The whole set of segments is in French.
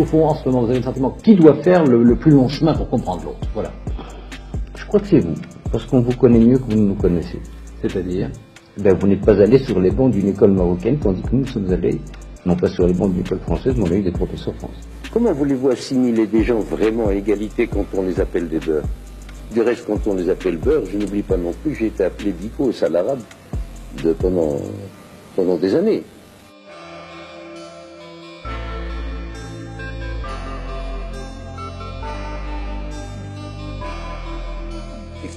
qu'au fond, en ce moment, vous avez le sentiment qui doit faire le plus long chemin pour comprendre l'autre? Voilà. Je crois que c'est vous, parce qu'on vous connaît mieux que vous ne nous connaissez. C'est-à-dire? Ben, vous n'êtes pas allé sur les bancs d'une école marocaine, tandis que nous sommes allés, non pas sur les bancs d'une école française, mais on a eu des professeurs français. Comment voulez-vous assimiler des gens vraiment à égalité quand on les appelle des beurs? Du reste, quand on les appelle beurs, je n'oublie pas non plus, j'ai été appelé bikos à l'arabe pendant des années.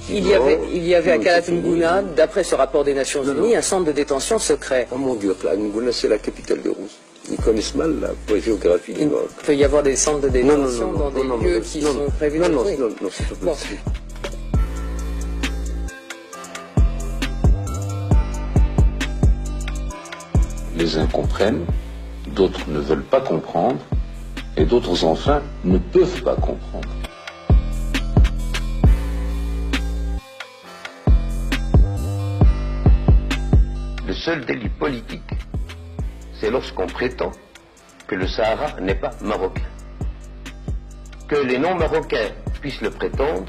Il y avait à Kalatungouna, d'après ce rapport des Nations Unies, un centre de détention secret. Oh mon Dieu, Kalatungouna, c'est la capitale des Rousses. Ils connaissent mal la géographie du Maroc. Il peut y avoir des centres de détention dans des lieux qui sont prévus. Non, c'est pas possible. Les uns comprennent, d'autres ne veulent pas comprendre, et d'autres enfin ne peuvent pas comprendre. Le seul délit politique, c'est lorsqu'on prétend que le Sahara n'est pas marocain. Que les non-marocains puissent le prétendre,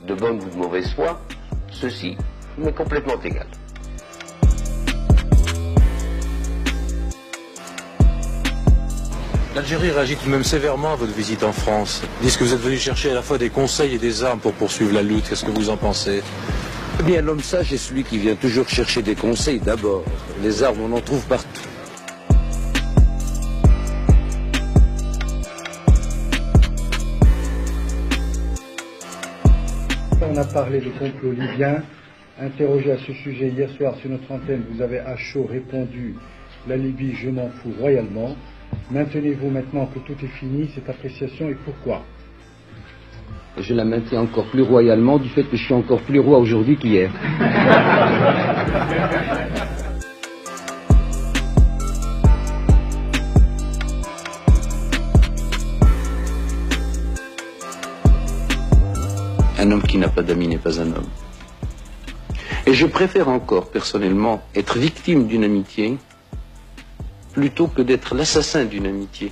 de bonne ou de mauvaise foi, ceci m'est complètement égal. L'Algérie réagit tout de même sévèrement à votre visite en France. Ils disent que vous êtes venu chercher à la fois des conseils et des armes pour poursuivre la lutte. Qu'est-ce que vous en pensez? Eh bien, l'homme sage est celui qui vient toujours chercher des conseils d'abord. Les armes, on en trouve partout. On a parlé de complot libyen. Interrogé à ce sujet hier soir sur notre antenne, vous avez à chaud répondu « La Libye, je m'en fous royalement ». Maintenez-vous maintenant que tout est fini, cette appréciation, et pourquoi? Je la maintiens encore plus royalement du fait que je suis encore plus roi aujourd'hui qu'hier. Un homme qui n'a pas d'amis n'est pas un homme. Et je préfère encore, personnellement, être victime d'une amitié plutôt que d'être l'assassin d'une amitié.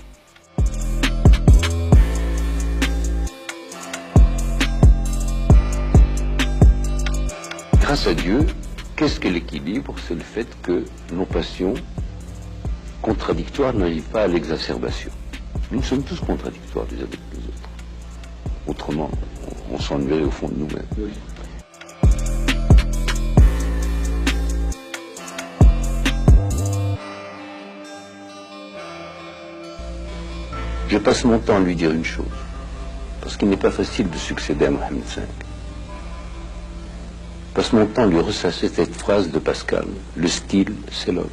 Grâce à Dieu, qu'est-ce que l'équilibre? C'est le fait que nos passions contradictoires n'arrivent pas à l'exacerbation. Nous sommes tous contradictoires les uns avec les autres. Autrement, on s'ennuierait au fond de nous-mêmes. Oui. Je passe mon temps à lui dire une chose, parce qu'il n'est pas facile de succéder à Mohamed V. Je passe mon temps à lui ressasser cette phrase de Pascal, le style, c'est l'homme.